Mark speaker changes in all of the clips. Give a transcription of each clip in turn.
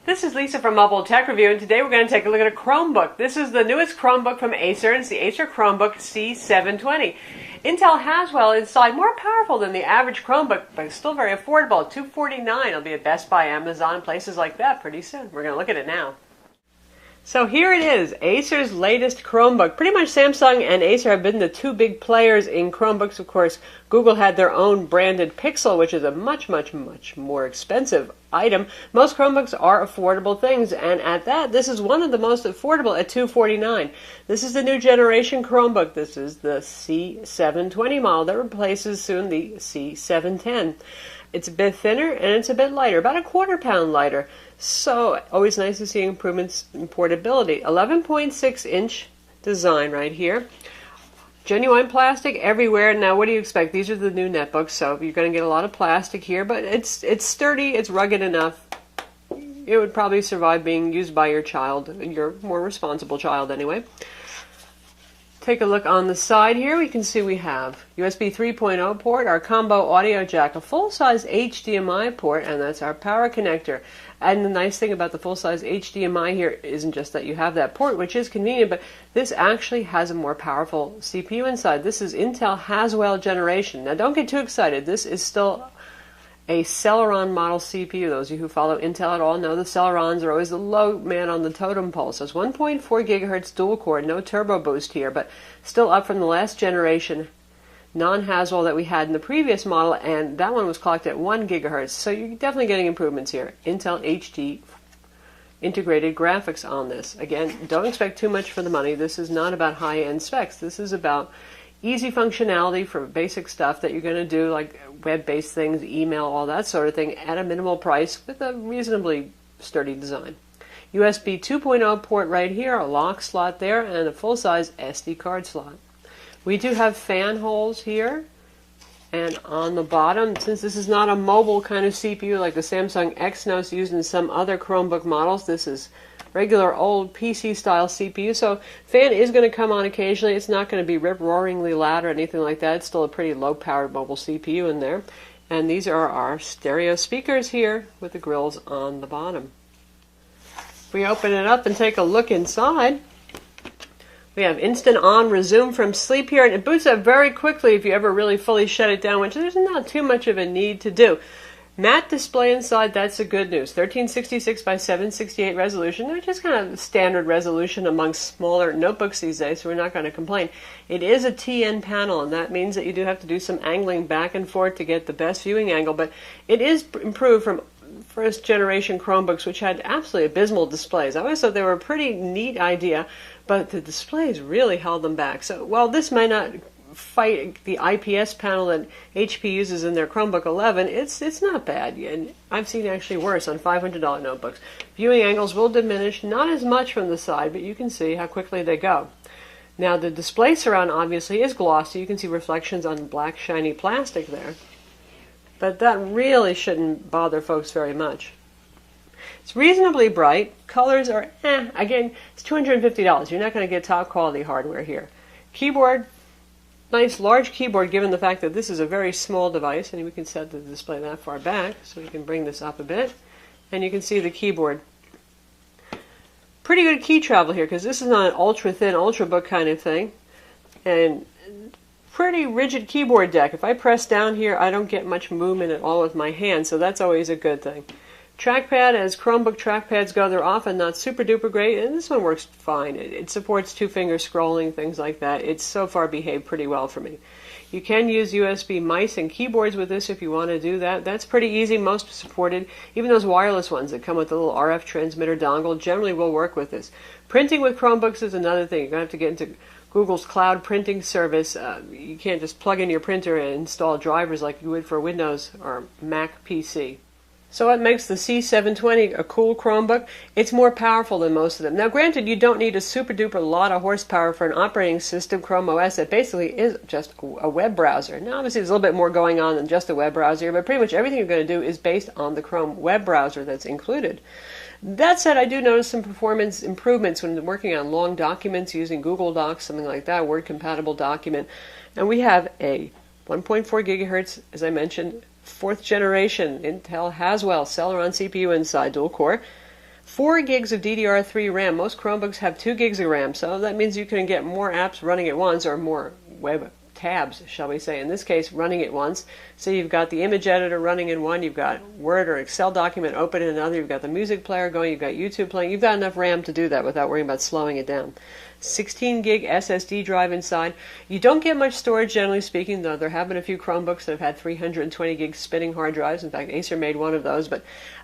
Speaker 1: This is Lisa from Mobile Tech Review, and today we're going to take a look at a Chromebook. This is the newest Chromebook from Acer, and it's the Acer Chromebook C720. Intel Haswell inside, more powerful than the average Chromebook, but still very affordable. $249. It'll be at Best Buy, Amazon, places like that pretty soon. We're going to look at it now. So here it is, Acer's latest Chromebook. Pretty much Samsung and Acer have been the two big players in Chromebooks. Of course, Google had their own branded Pixel, which is a much more expensive item. Most Chromebooks are affordable things, and at that, this is one of the most affordable at $249. This is the new generation Chromebook. This is the C720 model that replaces soon the C710. It's a bit thinner and it's a bit lighter, about a quarter-pound lighter. So, always nice to see improvements in portability. 11.6-inch design right here. Genuine plastic everywhere. Now, what do you expect? These are the new netbooks, so you're going to get a lot of plastic here, but it's sturdy, it's rugged enough. It would probably survive being used by your child, your more responsible child anyway. Take a look on the side here. We can see we have USB 3.0 port, our combo audio jack, a full-size HDMI port, and that's our power connector. And the nice thing about the full-size HDMI here isn't just that you have that port, which is convenient, but this actually has a more powerful CPU inside. This is Intel Haswell generation. Now don't get too excited. This is still a Celeron model CPU. Those of you who follow Intel at all know the Celerons are always the low man on the totem pole. So it's 1.4 gigahertz dual core, no turbo boost here, but still up from the last generation non-Haswell that we had in the previous model, and that one was clocked at 1 gigahertz. So you're definitely getting improvements here. Intel HD integrated graphics on this. Again, don't expect too much for the money. This is not about high-end specs. This is about easy functionality for basic stuff that you're going to do, like web-based things, email, all that sort of thing, at a minimal price with a reasonably sturdy design. USB 2.0 port right here, a lock slot there, and a full-size SD card slot. We do have fan holes here, and on the bottom, since this is not a mobile kind of CPU like the Samsung Exynos used in some other Chromebook models, this is regular old PC style CPU, so fan is going to come on occasionally. It's not going to be rip-roaringly loud or anything like that. It's still a pretty low-powered mobile CPU in there. And these are our stereo speakers here with the grills on the bottom. If we open it up and take a look inside, we have instant on resume from sleep here, and it boots up very quickly if you ever really fully shut it down, which there's not too much of a need to do. Matte display inside, that's the good news. 1366 by 768 resolution, which is kind of standard resolution amongst smaller notebooks these days, so we're not going to complain. It is a TN panel, and that means that you do have to do some angling back and forth to get the best viewing angle, but it is improved from first generation Chromebooks, which had absolutely abysmal displays. I always thought they were a pretty neat idea, but the displays really held them back. So while this may not fight the IPS panel that HP uses in their Chromebook 11, it's not bad, and I've seen actually worse on $500 notebooks. Viewing angles will diminish, not as much from the side, but you can see how quickly they go. Now the display surround obviously is glossy. You can see reflections on black shiny plastic there, but that really shouldn't bother folks very much. It's reasonably bright. Colors are again, it's $250. You're not going to get top quality hardware here. Keyboard, nice large keyboard given the fact that this is a very small device, and we can set the display that far back, so we can bring this up a bit, and you can see the keyboard. Pretty good key travel here, because this is not an ultra-thin Ultrabook kind of thing, and pretty rigid keyboard deck. If I press down here, I don't get much movement at all with my hand, so that's always a good thing. Trackpad, as Chromebook trackpads go, they're often not super duper great, and this one works fine. It supports two-finger scrolling, things like that. It's so far behaved pretty well for me. You can use USB mice and keyboards with this if you want to do that. That's pretty easy. Most supported. Even those wireless ones that come with the little RF transmitter dongle generally will work with this. Printing with Chromebooks is another thing. You're going to have to get into Google's cloud printing service. You can't just plug in your printer and install drivers like you would for Windows or Mac PC. So what makes the C720 a cool Chromebook? It's more powerful than most of them. Now granted, you don't need a super duper lot of horsepower for an operating system, Chrome OS, that basically is just a web browser. Now obviously there's a little bit more going on than just a web browser, but pretty much everything you're going to do is based on the Chrome web browser that's included. That said, I do notice some performance improvements when working on long documents using Google Docs, something like that, Word compatible document. And we have a 1.4 gigahertz, as I mentioned, fourth generation Intel Haswell Celeron CPU inside, dual core. 4 gigs of DDR3 RAM. Most Chromebooks have 2 gigs of RAM, so that means you can get more apps running at once, or more web tabs, shall we say, in this case, running at once. So you've got the image editor running in one, you've got Word or Excel document open in another, you've got the music player going, you've got YouTube playing. You've got enough RAM to do that without worrying about slowing it down. 16 gig SSD drive inside. You don't get much storage, generally speaking, though there have been a few Chromebooks that have had 320 gig spinning hard drives. In fact, Acer made one of those, but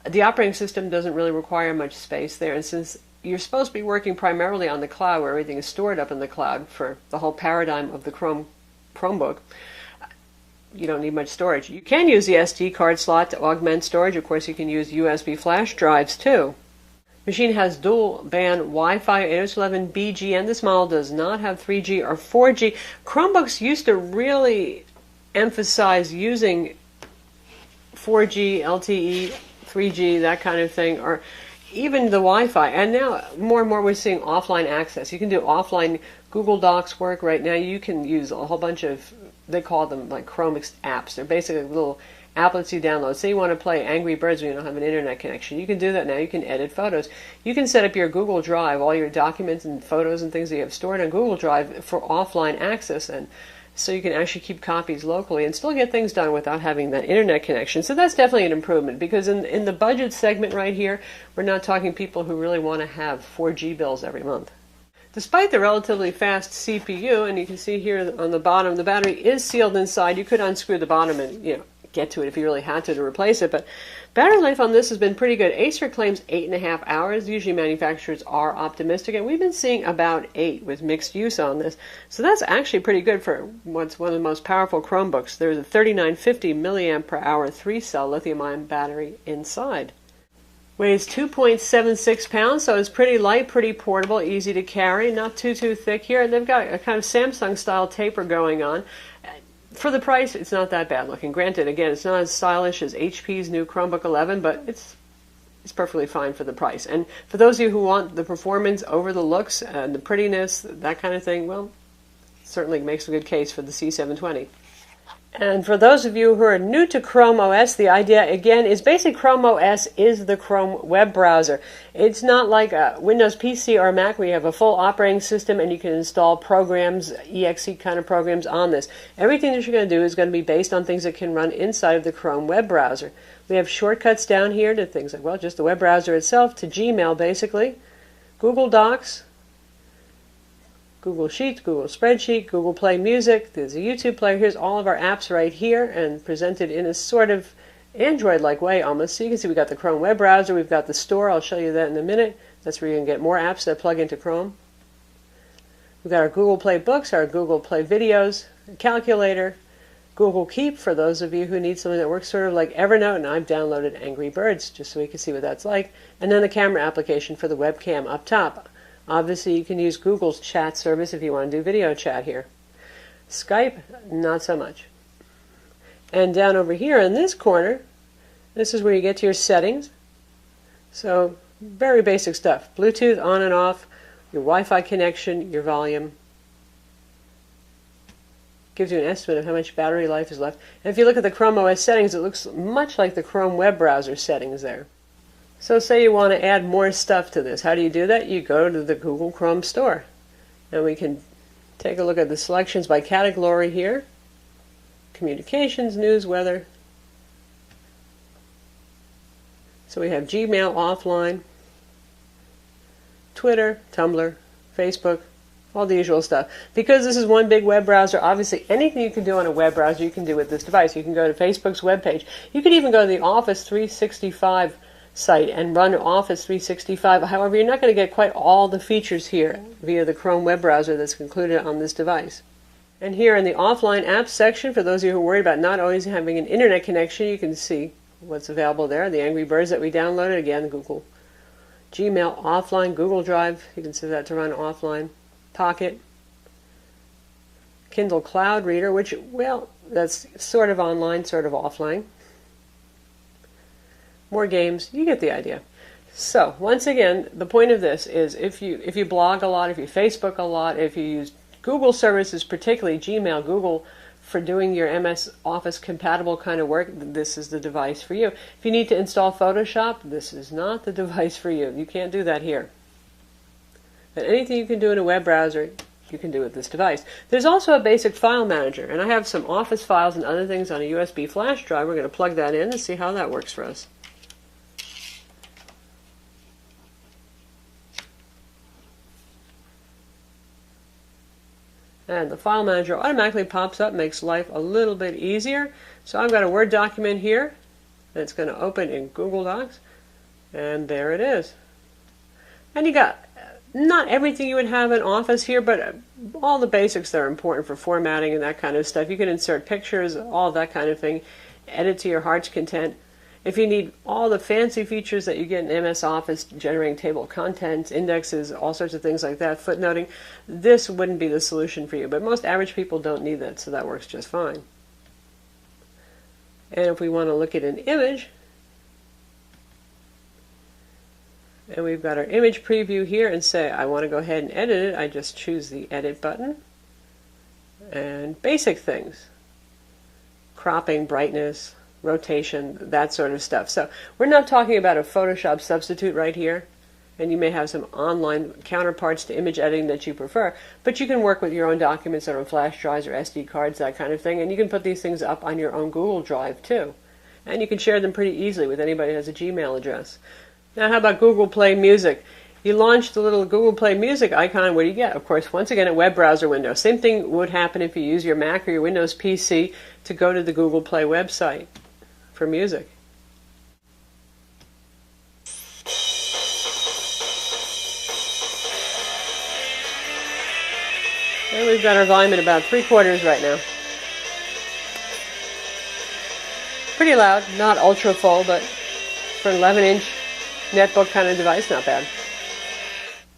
Speaker 1: the operating system doesn't really require much space there. And since you're supposed to be working primarily on the cloud, where everything is stored up in the cloud for the whole paradigm of the Chromebook, you don't need much storage. You can use the SD card slot to augment storage. Of course, you can use USB flash drives too. Machine has dual band Wi-Fi 802.11bgn. This model does not have 3G or 4G. Chromebooks used to really emphasize using 4G, LTE, 3G, that kind of thing, or even the Wi-Fi. And now more and more we're seeing offline access. You can do offline Google Docs work right now. You can use a whole bunch of, they call them like Chrome apps. They're basically little applets you download. Say you want to play Angry Birds when you don't have an internet connection. You can do that now. You can edit photos. You can set up your Google Drive, all your documents and photos and things that you have stored on Google Drive for offline access, and so you can actually keep copies locally and still get things done without having that internet connection. So that's definitely an improvement, because in the budget segment right here, we're not talking people who really want to have 4G bills every month. Despite the relatively fast CPU, and you can see here on the bottom, the battery is sealed inside. You could unscrew the bottom and get to it if you really had to replace it, but battery life on this has been pretty good. Acer claims 8.5 hours. Usually manufacturers are optimistic, and we've been seeing about 8 with mixed use on this. So that's actually pretty good for what's one of the most powerful Chromebooks. There's a 3950 milliamp per hour 3-cell lithium-ion battery inside. Weighs 2.76 pounds, so it's pretty light, pretty portable, easy to carry, not too thick here. And they've got a kind of Samsung-style taper going on. For the price, it's not that bad looking. Granted, again, it's not as stylish as HP's new Chromebook 11, but it's perfectly fine for the price. And for those of you who want the performance over the looks and the prettiness, that kind of thing, well, certainly makes a good case for the C720. And for those of you who are new to Chrome OS, the idea, again, is basically Chrome OS is the Chrome web browser. It's not like a Windows PC or Mac where you have a full operating system and you can install programs, exe kind of programs on this. Everything that you're going to do is going to be based on things that can run inside of the Chrome web browser. We have shortcuts down here to things like, well, just the web browser itself, to Gmail, basically, Google Docs, Google Sheets, Google Spreadsheet, Google Play Music. There's a YouTube player. Here's all of our apps right here and presented in a sort of Android-like way almost. So you can see we've got the Chrome web browser. We've got the store. I'll show you that in a minute. That's where you can get more apps that plug into Chrome. We've got our Google Play Books, our Google Play Videos, a calculator, Google Keep for those of you who need something that works sort of like Evernote, and I've downloaded Angry Birds just so we can see what that's like. And then the camera application for the webcam up top. Obviously, you can use Google's chat service if you want to do video chat here. Skype, not so much. And down over here in this corner, this is where you get to your settings. So, very basic stuff. Bluetooth on and off, your Wi-Fi connection, your volume. Gives you an estimate of how much battery life is left. And if you look at the Chrome OS settings, it looks much like the Chrome web browser settings there. So say you want to add more stuff to this. How do you do that? You go to the Google Chrome store. And we can take a look at the selections by category here. Communications, news, weather. So we have Gmail offline, Twitter, Tumblr, Facebook, all the usual stuff. Because this is one big web browser, obviously anything you can do on a web browser you can do with this device. You can go to Facebook's webpage. You could even go to the Office 365 site and run Office 365. However, you're not going to get quite all the features here via the Chrome web browser that's included on this device. And here in the offline apps section, for those of you who are worried about not always having an internet connection, you can see what's available there. The Angry Birds that we downloaded, again, Google Gmail offline, Google Drive, you can set that to run offline, Pocket, Kindle Cloud Reader, which, well, that's sort of online, sort of offline. More games, you get the idea. So, once again, the point of this is if you blog a lot, if you Facebook a lot, if you use Google services, particularly Gmail, Google for doing your MS Office compatible kind of work, this is the device for you. If you need to install Photoshop, this is not the device for you. You can't do that here. But anything you can do in a web browser, you can do with this device. There's also a basic file manager, and I have some Office files and other things on a USB flash drive. We're going to plug that in and see how that works for us. And the file manager automatically pops up, makes life a little bit easier. So I've got a Word document here that's going to open in Google Docs, and there it is. And you got not everything you would have in Office here, but all the basics that are important for formatting and that kind of stuff. You can insert pictures, all that kind of thing, edit to your heart's content. If you need all the fancy features that you get in MS Office, generating table of contents, indexes, all sorts of things like that, footnoting, this wouldn't be the solution for you. But most average people don't need that, so that works just fine. And if we want to look at an image, and we've got our image preview here and say, I want to go ahead and edit it, I just choose the Edit button. And basic things, cropping, brightness, rotation, that sort of stuff. So we're not talking about a Photoshop substitute right here, and you may have some online counterparts to image editing that you prefer, but you can work with your own documents that are on flash drives or SD cards, that kind of thing, and you can put these things up on your own Google Drive too. And you can share them pretty easily with anybody who has a Gmail address. Now how about Google Play Music? You launch the little Google Play Music icon, what do you get? Of course, once again, a web browser window. Same thing would happen if you use your Mac or your Windows PC to go to the Google Play website for music. And we've got our volume at about 3/4 right now. Pretty loud, not ultra full, but for an 11-inch netbook kind of device, not bad.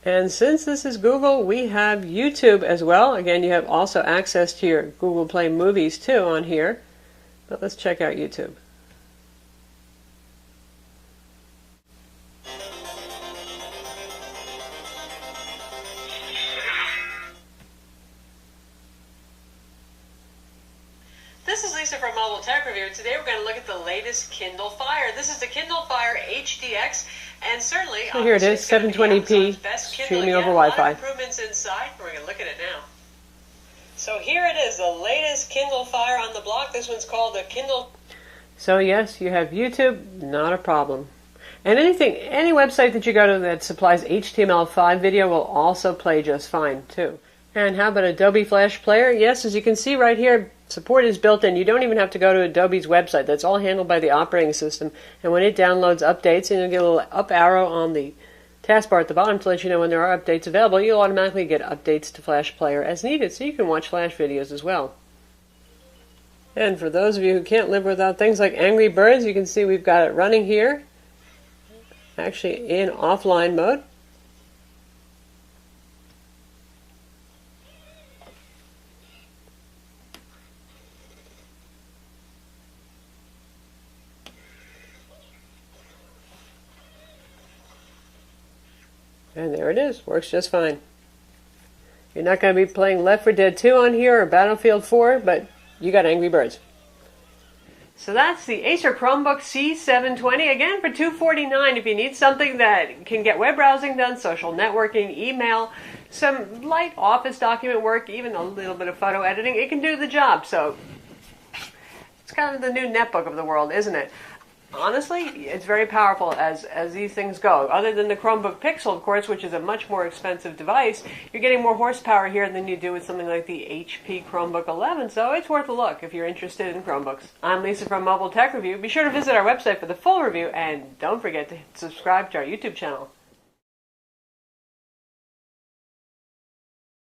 Speaker 1: And since this is Google, we have YouTube as well. Again, you have also access to your Google Play movies too on here. But let's check out YouTube. This is Lisa from Mobile Tech Review. Today we're going to look at the latest Kindle Fire. This is the Kindle Fire HDX, and certainly
Speaker 2: so here it is, 720p, streaming over Wi-Fi.
Speaker 1: Improvements inside. We're going to look at it now. So here it is, the latest Kindle Fire on the block. This one's called the Kindle.
Speaker 2: So yes, you have YouTube, not a problem. And any website that you go to that supplies HTML5 video will also play just fine too. And how about Adobe Flash Player? Yes, as you can see right here, support is built in. You don't even have to go to Adobe's website. That's all handled by the operating system. And when it downloads updates, and you'll get a little up arrow on the taskbar at the bottom to let you know when there are updates available, you'll automatically get updates to Flash Player as needed, so you can watch Flash videos as well. And for those of you who can't live without things like Angry Birds, you can see we've got it running here, actually in offline mode. And there it is, works just fine. You're not going to be playing Left 4 Dead 2 on here or Battlefield 4, but you got Angry Birds.
Speaker 1: So that's the Acer Chromebook C720, again for $249 if you need something that can get web browsing done, social networking, email, some light office document work, even a little bit of photo editing. It can do the job, so it's kind of the new netbook of the world, isn't it? Honestly, it's very powerful as these things go. Other than the Chromebook Pixel, of course, which is a much more expensive device, you're getting more horsepower here than you do with something like the HP Chromebook 11, so it's worth a look if you're interested in Chromebooks. I'm Lisa from Mobile Tech Review. Be sure to visit our website for the full review, and don't forget to subscribe to our YouTube channel.